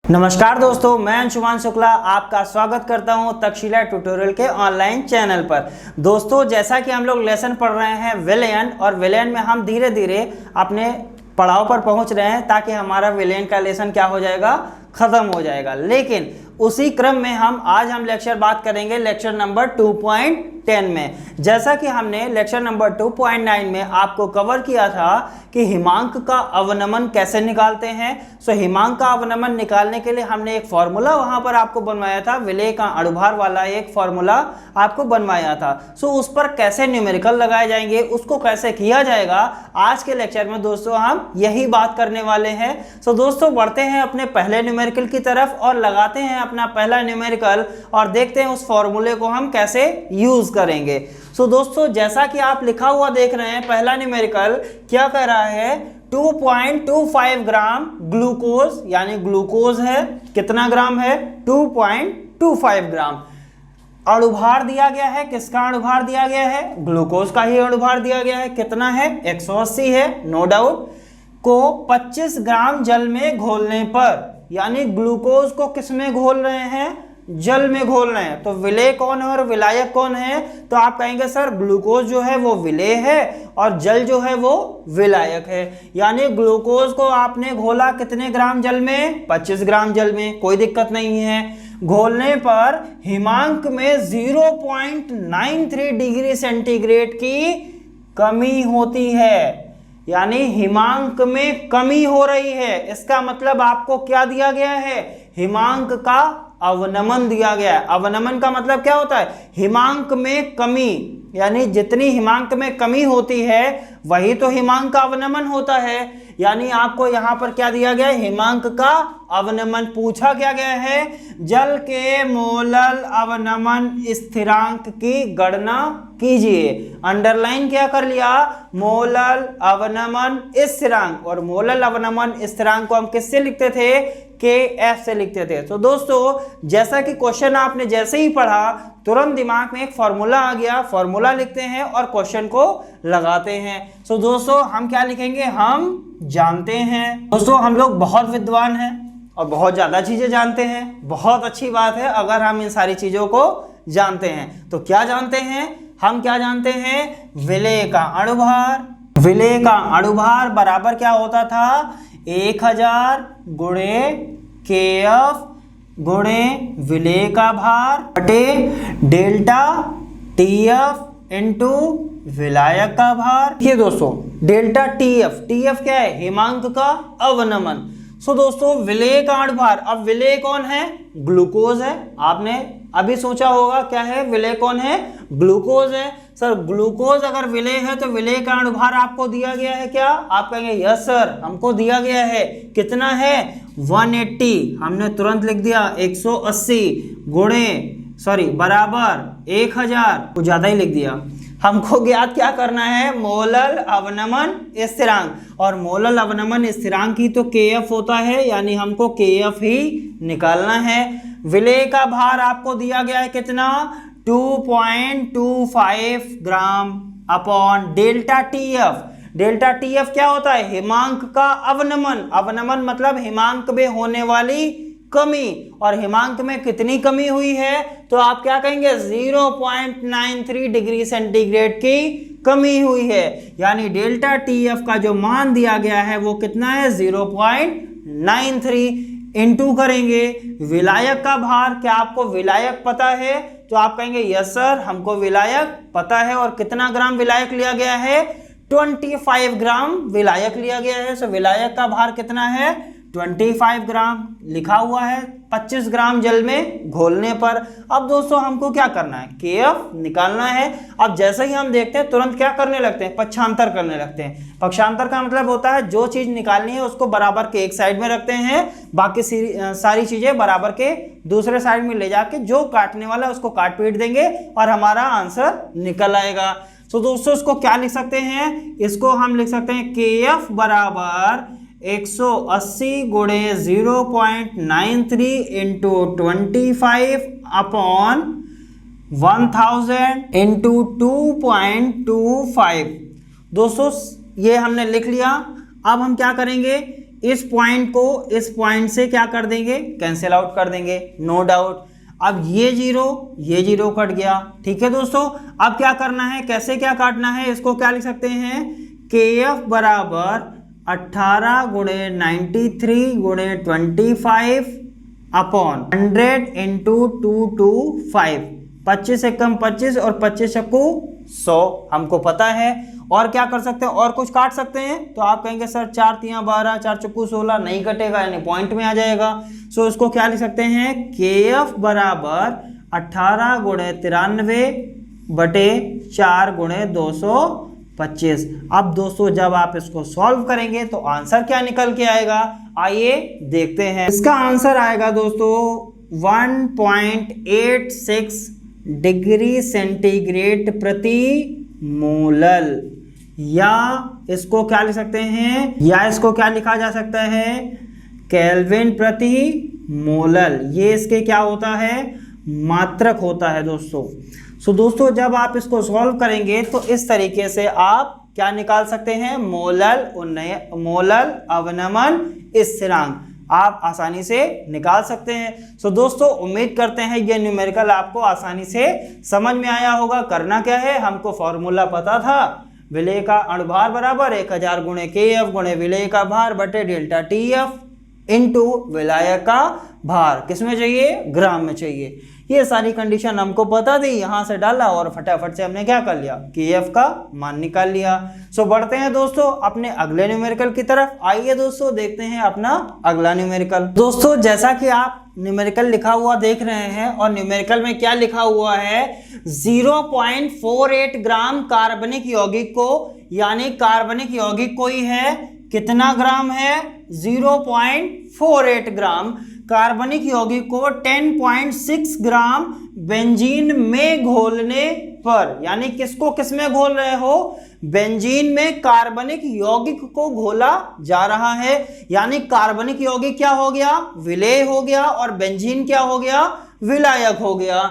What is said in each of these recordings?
नमस्कार दोस्तों, मैं अंशुमान शुक्ला आपका स्वागत करता हूं तक्षशिला ट्यूटोरियल के ऑनलाइन चैनल पर। दोस्तों, जैसा कि हम लोग लेसन पढ़ रहे हैं विलयन, और विलयन में हम धीरे धीरे अपने पड़ाव पर पहुंच रहे हैं ताकि हमारा विलयन का लेसन क्या हो जाएगा, खत्म हो जाएगा। लेकिन उसी क्रम में आज हम लेक्चर बात करेंगे लेक्चर नंबर 2.10 में। जैसा कि हमने लेक्चर नंबर 2.9 में आपको कवर किया था कि हिमांक का अवनमन कैसे निकालते हैं। हिमांक का अवनमन निकालने के लिए हमने एक फॉर्मूला वहां पर आपको बनवाया था, विलेय का अणुभार वाला एक फॉर्मूला आपको बनवाया था। उस पर कैसे न्यूमेरिकल लगाए जाएंगे, उसको कैसे किया जाएगा, आज के लेक्चर में दोस्तों हम यही बात करने वाले हैं। दोस्तों, बढ़ते हैं अपने पहले न्यूमेरिकल की तरफ और लगाते हैं अपना पहला न्यूमेरिकल और देखते हैं उस फॉर्मूले को हम कैसे यूज करेंगे। दोस्तों, जैसा कि आप लिखा हुआ देख रहे हैं, पहला न्यूमेरिकल क्या कर रहा है, 2.25 ग्राम ग्लूकोज, यानी ग्लूकोज है, कितना ग्राम है, 2.25 ग्राम। अणुभार दिया गया है, किसका अणुभार दिया गया है, ग्लूकोज का ही अणुभार दिया गया है, कितना है, 180 है, नो डाउट। को 25 ग्राम जल में घोलने पर, यानी ग्लूकोज को किस में घोल रहे हैं, जल में घोल रहे हैं। तो विलेय कौन है और विलायक कौन है, तो आप कहेंगे सर ग्लूकोज जो है वो विलेय है और जल जो है वो विलायक है। यानी ग्लूकोज को आपने घोला कितने ग्राम जल में, 25 ग्राम जल में, कोई दिक्कत नहीं है। घोलने पर हिमांक में 0.93 डिग्री सेंटीग्रेड की कमी होती है, यानी हिमांक में कमी हो रही है। इसका मतलब आपको क्या दिया गया है, हिमांक का अवनमन दिया गया है। अवनमन का मतलब क्या होता है, हिमांक में कमी, यानी जितनी हिमांक में कमी होती है वही तो हिमांक का अवनमन होता है। यानी आपको यहां पर क्या दिया गया है, हिमांक का अवनमन पूछा क्या गया है, जल के मोलल अवनमन स्थिरांक की गणना कीजिए। अंडरलाइन क्या कर लिया, मोलल अवनमन स्थिरांक, और मोलल अवनमन स्थिरांक को हम किससे लिखते थे, KF से लिखते थे। तो दोस्तों, जैसा कि क्वेश्चन आपने जैसे ही पढ़ा तुरंत दिमाग में एक फॉर्मूला आ गया, फॉर्मूला लिखते हैं और क्वेश्चन को लगाते हैं। दोस्तों, हम क्या लिखेंगे, हम जानते हैं। दोस्तों, हम लोग बहुत विद्वान हैं और बहुत ज्यादा चीजें जानते हैं, बहुत अच्छी बात है अगर हम इन सारी चीजों को जानते हैं। तो क्या जानते हैं, हम क्या जानते हैं, विलेय का अणुभार। विलेय का अणुभार बराबर क्या होता था, 1000 गुणे KF गुणे विलेय का भार बटे डेल्टा TF इंटू विलायक का भार। ये दोस्तों डेल्टा TF क्या है, हिमांक का अवनमन। दोस्तों, विलेय का अणुभार, अब विलेय कौन है, ग्लूकोज है। आपने अभी सोचा होगा क्या है, विलेय कौन है, ग्लूकोज है। सर ग्लूकोज अगर विलेय है तो विलेय का अणुभार आपको दिया गया है क्या, आप कहेंगे यस सर हमको दिया गया है, कितना है, 180। हमने तुरंत लिख दिया 180 गुणे बराबर 1000, कुछ ज्यादा ही लिख दिया। हमको ज्ञात क्या करना है, मोलल अवनमन स्थिरांक, और मोलल अवनमन स्थिरांक ही तो KF होता है, यानी हमको KF ही निकालना है। विलेय का भार आपको दिया गया है कितना, 2.25 ग्राम upon delta TF। Delta TF क्या होता है, हिमांक का अवनमन। अवनमन मतलब हिमांक में होने वाली कमी, और हिमांक में कितनी कमी हुई है, तो आप क्या कहेंगे, 0.93 डिग्री सेंटीग्रेड की कमी हुई है। यानी डेल्टा TF का जो मान दिया गया है वो कितना है, 0.93। इंटू करेंगे विलायक का भार, क्या आपको विलायक पता है, तो आप कहेंगे यस सर हमको विलायक पता है, और कितना ग्राम विलायक लिया गया है, 25 ग्राम विलायक लिया गया है। विलायक का भार कितना है, 25 ग्राम लिखा हुआ है 25 ग्राम जल में घोलने पर। अब दोस्तों हमको क्या करना है, KF निकालना है। अब जैसे ही हम देखते हैं तुरंत क्या करने लगते हैं, पक्षांतर करने लगते हैं। पक्षांतर का मतलब होता है जो चीज निकालनी है उसको बराबर के एक साइड में रखते हैं, बाकी सारी चीजें बराबर के दूसरे साइड में ले जाके जो काटने वाला है उसको काट पीट देंगे और हमारा आंसर निकल आएगा। दोस्तों, इसको क्या लिख सकते हैं, इसको हम लिख सकते हैं KF बराबर 180 गुणे 0.93 इंटू 25 अपॉन 1000 इंटू 2.25। दोस्तों, ये हमने लिख लिया। अब हम क्या करेंगे, इस पॉइंट को इस पॉइंट से क्या कर देंगे, कैंसिल आउट कर देंगे, नो डाउट। अब ये जीरो कट गया, ठीक है दोस्तों। अब क्या करना है, कैसे क्या काटना है, इसको क्या लिख सकते हैं, KF बराबर 18 गुणे 93 गुणे 25 अपॉन 100 इंटू 225, 25 एक कम 25 और 25 एकू 100 हमको पता है। और क्या कर सकते हैं, और कुछ काट सकते हैं, तो आप कहेंगे सर 4 3 12 4 चौकू 16, नहीं कटेगा यानी पॉइंट में आ जाएगा। सो इसको क्या लिख सकते हैं, KF बराबर 18 गुणे 93 बटे 4 गुणे 225। अब दोस्तों जब आप इसको सॉल्व करेंगे तो आंसर क्या निकल के आएगा, आइए देखते हैं। इसका आंसर आएगा दोस्तों 1.86 डिग्री सेंटीग्रेड प्रति मोलल, या इसको क्या लिख सकते हैं, या इसको क्या लिखा जा सकता है, केल्विन प्रति मोलल। ये इसके क्या होता है, मात्रक होता है दोस्तों। सो दोस्तों जब आप इसको सॉल्व करेंगे तो इस तरीके से आप क्या निकाल सकते हैं, मोलल अवनमन स्थिरांक आप आसानी से निकाल सकते हैं। सो दोस्तों उम्मीद करते हैं ये न्यूमेरिकल आपको आसानी से समझ में आया होगा। करना क्या है, हमको फॉर्मूला पता था, विलेय का अणुभार बराबर 1000 गुणे KF गुणे विलेय का भार बटे डेल्टा TF इंटू विलायक का भार, किसमें चाहिए, ग्राम में चाहिए। ये सारी कंडीशन हमको पता थी, यहाँ से डाला और फटाफट से हमने क्या कर लिया, KF का मान निकाल लिया। सो बढ़ते हैं दोस्तों अपने अगले न्यूमेरिकल की तरफ। आइए दोस्तों देखते हैं अपना अगला न्यूमेरिकल। दोस्तों जैसा कि आप न्यूमेरिकल लिखा हुआ देख रहे हैं, और न्यूमेरिकल में क्या लिखा हुआ है, 0.48 ग्राम कार्बनिक यौगिक को, यानी कार्बनिक यौगिक कोई है, कितना ग्राम है, 0.48 ग्राम कार्बनिक यौगिक को 10.6 ग्राम बेंजीन में घोलने पर, यानी किसको किस में घोल रहे हो, बेंजीन में कार्बनिक यौगिक को घोला जा रहा है। यानी कार्बनिक यौगिक क्या हो गया, विलेय हो गया, और बेंजीन क्या हो गया, विलायक हो गया।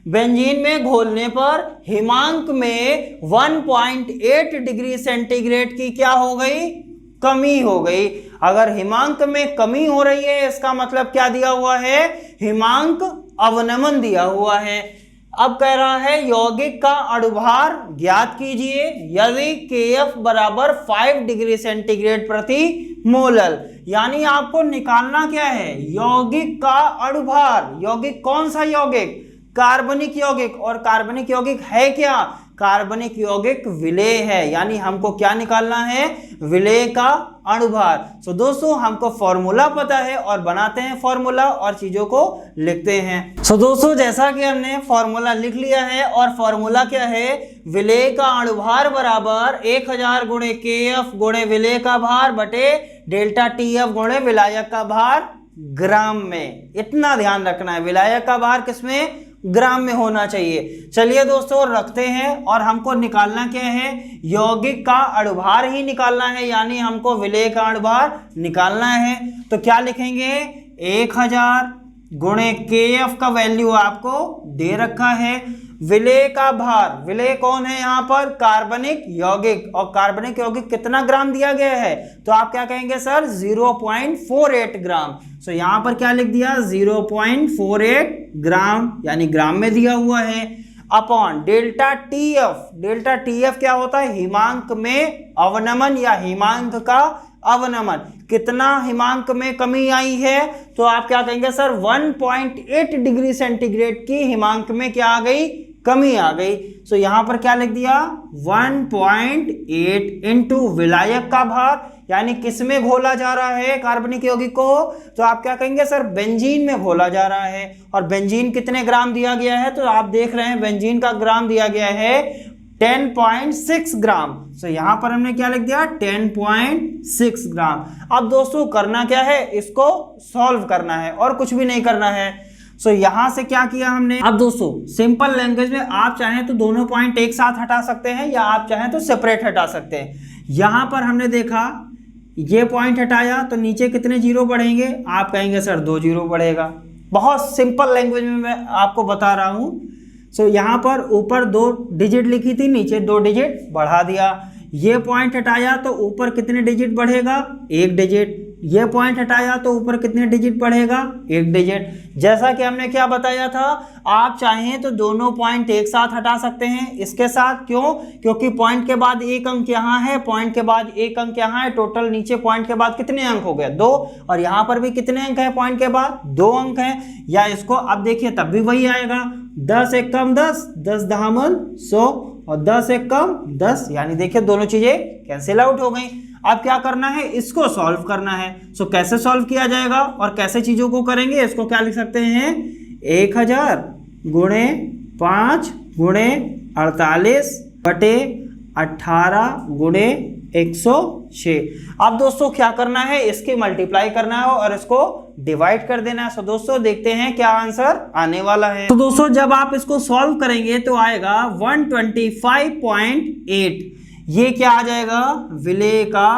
बेंजीन में घोलने पर हिमांक में 1.8 डिग्री सेंटीग्रेड की क्या हो गई, कमी हो गई। अगर हिमांक में कमी हो रही है इसका मतलब क्या दिया हुआ है, हिमांक अवनमन दिया हुआ है। अब कह रहा है यौगिक का अणुभार ज्ञात कीजिए यदि KF बराबर 5 डिग्री सेंटीग्रेड प्रति मोलल, यानी आपको निकालना क्या है, यौगिक का अणुभार। यौगिक कौन सा यौगिक, कार्बनिक यौगिक, और कार्बनिक यौगिक है क्या, कार्बनिक यौगिक विलेय है, यानी हमको क्या निकालना है, विलेय का अणुभार। सो दोस्तों हमको फॉर्मूला पता है और बनाते हैं फॉर्मूला और चीजों को लिखते हैं। सो दोस्तों जैसा कि हमने फॉर्मूला लिख लिया है, और फॉर्मूला क्या है, विलेय का अणुभार बराबर 1000 गुणे KF गुणे विलेय का भार बटे डेल्टा TF गुणे विलायक का भार ग्राम में। इतना ध्यान रखना है, विलायक का भार किसमें, ग्राम में होना चाहिए। चलिए दोस्तों रखते हैं, और हमको निकालना क्या है, यौगिक का अणुभार ही निकालना है, यानी हमको विलेय का अणुभार निकालना है। तो क्या लिखेंगे, 1000 गुणे KF का वैल्यू आपको दे रखा है, विलेय का भार, विलेय कौन है यहाँ पर, कार्बनिक यौगिक, और कार्बनिक यौगिक कितना ग्राम दिया गया है, तो आप क्या कहेंगे सर 0.48 ग्राम। सो यहाँ पर क्या लिख दिया, 0.48 ग्राम, यानी ग्राम में दिया हुआ है, upon delta TF। Delta TF क्या होता है, हिमांक में अवनमन या हिमांक का अवनमन, कितना हिमांक में कमी आई है, तो आप क्या कहेंगे सर 1.8 डिग्री सेंटीग्रेड की हिमांक में क्या आ गई, कमी आ गई। सो यहां पर क्या लिख दिया, 1.8 इंटू विलायक का भार, यानी किस में घोला जा रहा है कार्बनिक यौगिक को, तो आप क्या कहेंगे सर बेंजीन में घोला जा रहा है। और बेंजीन कितने ग्राम दिया गया है, तो आप देख रहे हैं बेंजीन का ग्राम दिया गया है 10.6 ग्राम। सो यहां पर हमने क्या लिख दिया, 10.6 ग्राम। अब दोस्तों करना क्या है, इसको सॉल्व करना है और कुछ भी नहीं करना है। सो यहां से क्या किया हमने, अब दोस्तों सिंपल लैंग्वेज में आप चाहें तो दोनों पॉइंट एक साथ हटा सकते हैं, या आप चाहें तो सेपरेट हटा सकते हैं। यहां पर हमने देखा ये पॉइंट हटाया तो नीचे कितने जीरो बढ़ेंगे, आप कहेंगे सर 2 जीरो बढ़ेगा। बहुत सिंपल लैंग्वेज में मैं आपको बता रहा हूं। सो यहाँ पर ऊपर 2 डिजिट लिखी थी, नीचे 2 डिजिट बढ़ा दिया। ये पॉइंट हटाया तो ऊपर कितने डिजिट बढ़ेगा, 1 डिजिट, ये पॉइंट हटाया तो ऊपर कितने डिजिट बढ़ेगा, 1 डिजिट। जैसा कि हमने क्या बताया था, आप चाहें तो दोनों पॉइंट एक साथ हटा सकते हैं इसके साथ। क्यों? क्योंकि पॉइंट के बाद एक अंक यहाँ है, पॉइंट के बाद एक अंक यहाँ है, टोटल नीचे पॉइंट के बाद कितने अंक हो गए, 2, और यहाँ पर भी कितने अंक है, पॉइंट के बाद 2 अंक है। या इसको अब देखिए तब भी वही आएगा, 10 एक कम 10, 10 दहामन 100, और 10 एक कम 10, यानी देखिए दोनों चीजें कैंसिल आउट हो गई। अब क्या करना है, इसको सॉल्व करना है। सो कैसे सॉल्व किया जाएगा और कैसे चीजों को करेंगे, इसको क्या लिख सकते हैं, 1000 गुणे 5 गुणे 48 बटे 18 गुणे 106। अब दोस्तों क्या करना है, इसकी मल्टीप्लाई करना है और इसको डिवाइड कर देना है। सो दोस्तों देखते हैं क्या आंसर आने वाला है। तो दोस्तों जब आप इसको सॉल्व करेंगे तो आएगा 125.8। ये क्या आ जाएगा, विलेय का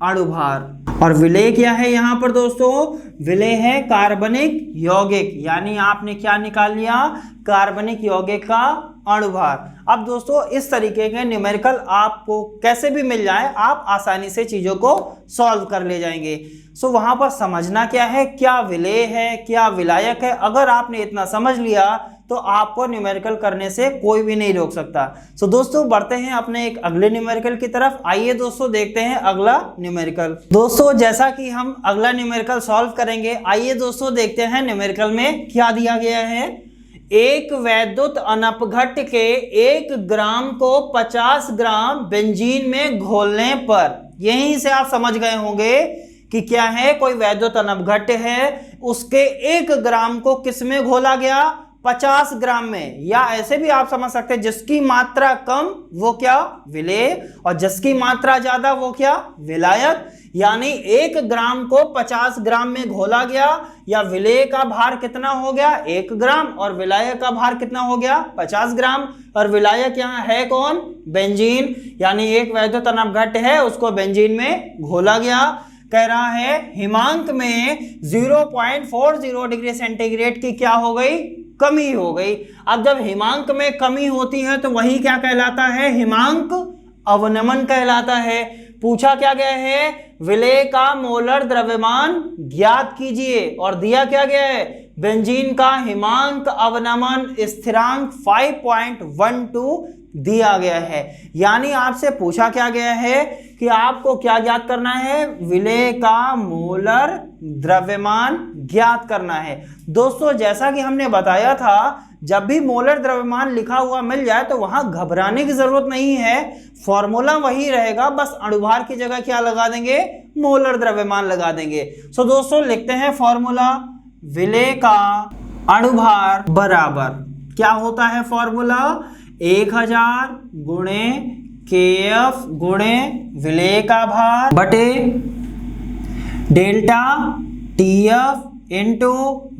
अणुभार। और विलेय क्या है यहाँ पर दोस्तों, विलेय है कार्बनिक यौगिक, यानी आपने क्या निकाल लिया, कार्बनिक यौगिक का अणुभार। अब दोस्तों इस तरीके के न्यूमेरिकल आपको कैसे भी मिल जाए, आप आसानी से चीजों को सॉल्व कर ले जाएंगे। सो वहां पर समझना क्या है, क्या विलेय है, क्या विलायक है। अगर आपने इतना समझ लिया तो आपको न्यूमेरिकल करने से कोई भी नहीं रोक सकता। सो दोस्तों बढ़ते हैं अपने एक अगले न्यूमेरिकल की तरफ। आइए दोस्तों देखते हैं अगला न्यूमेरिकल। दोस्तों जैसा कि हम अगला न्यूमेरिकल सॉल्व करेंगे, आइए दोस्तों देखते हैं न्यूमेरिकल में क्या दिया गया है। एक वैद्युत अनपघट्य के 1 ग्राम को 50 ग्राम बेंजीन में घोलने पर, यहीं से आप समझ गए होंगे कि क्या है, कोई वैद्युत अनपघट्य है, उसके 1 ग्राम को किस में घोला गया, 50 ग्राम में। या ऐसे भी आप समझ सकते हैं, जिसकी मात्रा कम वो क्या, विलेय, और जिसकी मात्रा ज्यादा वो क्या, विलायक। यानी 1 ग्राम को 50 ग्राम में घोला गया, या विलेय का भार कितना हो गया, 1 ग्राम, और विलायक का भार कितना हो गया, 50 ग्राम। और विलायक यहाँ है कौन, बेंजीन, यानी एक वैद्युत अनपघट्य है, उसको बेंजीन में घोला गया। कह रहा है हिमांक में 0.40 डिग्री सेंटीग्रेड की क्या हो गई, कमी हो गई। अब जब हिमांक में कमी होती है तो वही क्या कहलाता है, हिमांक अवनमन कहलाता है। पूछा क्या गया है, विलेय का मोलर द्रव्यमान ज्ञात कीजिए, और दिया क्या गया है, बेंजीन का हिमांक अवनमन स्थिरांक 5.12 दिया गया है। यानी आपसे पूछा क्या गया है कि आपको क्या ज्ञात करना है, विलेय का मोलर द्रव्यमान ज्ञात करना है। दोस्तों जैसा कि हमने बताया था, जब भी मोलर द्रव्यमान लिखा हुआ मिल जाए तो वहां घबराने की जरूरत नहीं है, फॉर्मूला वही रहेगा, बस अणुभार की जगह क्या लगा देंगे, मोलर द्रव्यमान लगा देंगे। सो दोस्तों लिखते हैं फॉर्मूला, विलेय का अणुभार बराबर क्या होता है, फॉर्मूला 1000 गुणे KF गुणे विलेय का भार बटे डेल्टा TF इंटू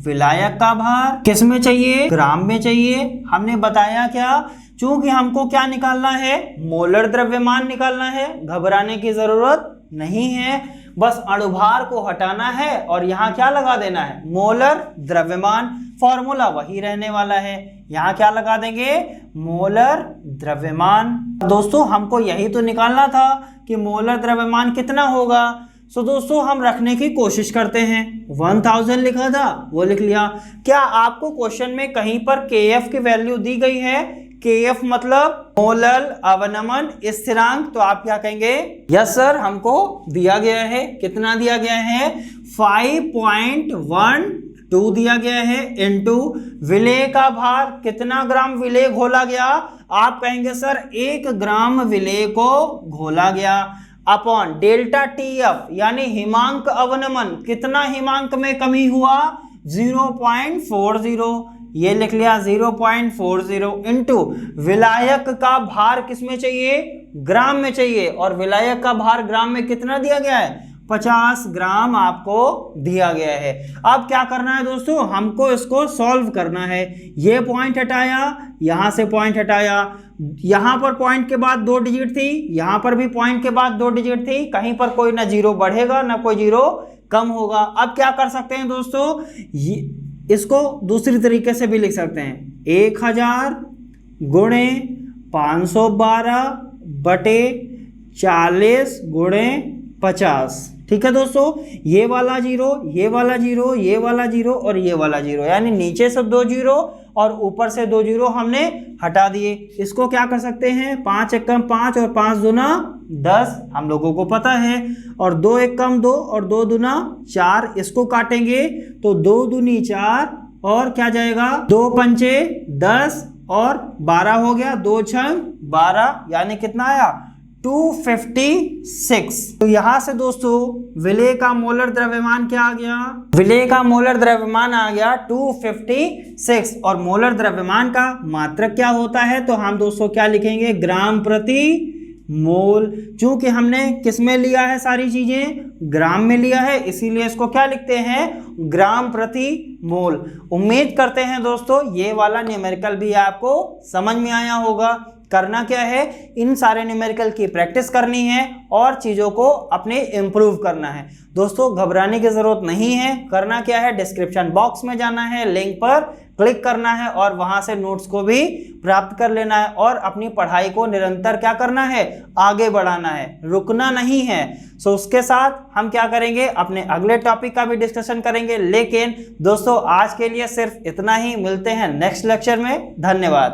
विलायक का भार। किस में चाहिए, ग्राम में चाहिए। हमने बताया क्या, चूंकि हमको क्या निकालना है, मोलर द्रव्यमान निकालना है, घबराने की जरूरत नहीं है, बस अणुभार को हटाना है और यहाँ क्या लगा देना है, मोलर द्रव्यमान। फॉर्मूला वही रहने वाला है, यहाँ क्या लगा देंगे, मोलर द्रव्यमान। दोस्तों हमको यही तो निकालना था कि मोलर द्रव्यमान कितना होगा। सो दोस्तों हम रखने की कोशिश करते हैं, 1000 लिखा था वो लिख लिया। क्या आपको क्वेश्चन में कहीं पर KF की वैल्यू दी गई है, KF मतलब मोलर अवनमन स्थिरांक, तो आप क्या कहेंगे, यस सर हमको दिया गया है। कितना दिया गया है, 5.12 दिया गया है, इनटू विलेय का भार, कितना ग्राम विलेय घोला गया, आप कहेंगे सर 1 ग्राम विलेय को घोला गया, अपॉन डेल्टा TF यानी हिमांक अवनमन, कितना हिमांक में कमी हुआ, 0.40, ये लिख लिया 0.40, इंटू विलायक का भार किस में चाहिए, ग्राम में चाहिए, और विलायक का भार ग्राम में कितना दिया गया है, 50 ग्राम आपको दिया गया है। अब क्या करना है दोस्तों, हमको इसको सॉल्व करना है। ये पॉइंट हटाया, यहां से पॉइंट हटाया, यहां पर पॉइंट के बाद 2 डिजिट थी, यहां पर भी पॉइंट के बाद 2 डिजिट थी, कहीं पर कोई ना जीरो बढ़ेगा ना कोई जीरो कम होगा। अब क्या कर सकते हैं दोस्तों, इसको दूसरी तरीके से भी लिख सकते हैं, 1000 गुणे 512 बटे 40 गुणे 50, ठीक है दोस्तों, ये वाला जीरो, ये वाला जीरो, ये वाला जीरो और ये वाला जीरो, यानी नीचे से 2 जीरो और ऊपर से 2 जीरो हमने हटा दिए। इसको क्या कर सकते हैं, 5 एकम 5 और 5 दूना 10, हम लोगों को पता है, और 2 एकम 2 और 2 दूना 4, इसको काटेंगे तो 2 दूनी 4 और क्या जाएगा 2 पंचे 10 और 12 हो गया, 2 छंग 12, यानी कितना आया 256। तो यहां से दोस्तों विलेय का मोलर द्रव्यमान क्या आ गया, विलेय का मोलर द्रव्यमान आ गया 256। और मोलर द्रव्यमान का मात्रक क्या होता है, तो हम दोस्तों क्या लिखेंगे, ग्राम प्रति मोल। चूंकि हमने किस में लिया है, सारी चीजें ग्राम में लिया है, इसीलिए इसको क्या लिखते हैं, ग्राम प्रति मोल। उम्मीद करते हैं दोस्तों ये वाला न्यूमेरिकल भी आपको समझ में आया होगा। करना क्या है, इन सारे न्यूमेरिकल की प्रैक्टिस करनी है और चीज़ों को अपने इम्प्रूव करना है। दोस्तों घबराने की ज़रूरत नहीं है, करना क्या है, डिस्क्रिप्शन बॉक्स में जाना है, लिंक पर क्लिक करना है और वहां से नोट्स को भी प्राप्त कर लेना है और अपनी पढ़ाई को निरंतर क्या करना है, आगे बढ़ाना है, रुकना नहीं है। सो उसके साथ हम क्या करेंगे, अपने अगले टॉपिक का भी डिस्कशन करेंगे। लेकिन दोस्तों आज के लिए सिर्फ इतना ही, मिलते हैं नेक्स्ट लेक्चर में। धन्यवाद।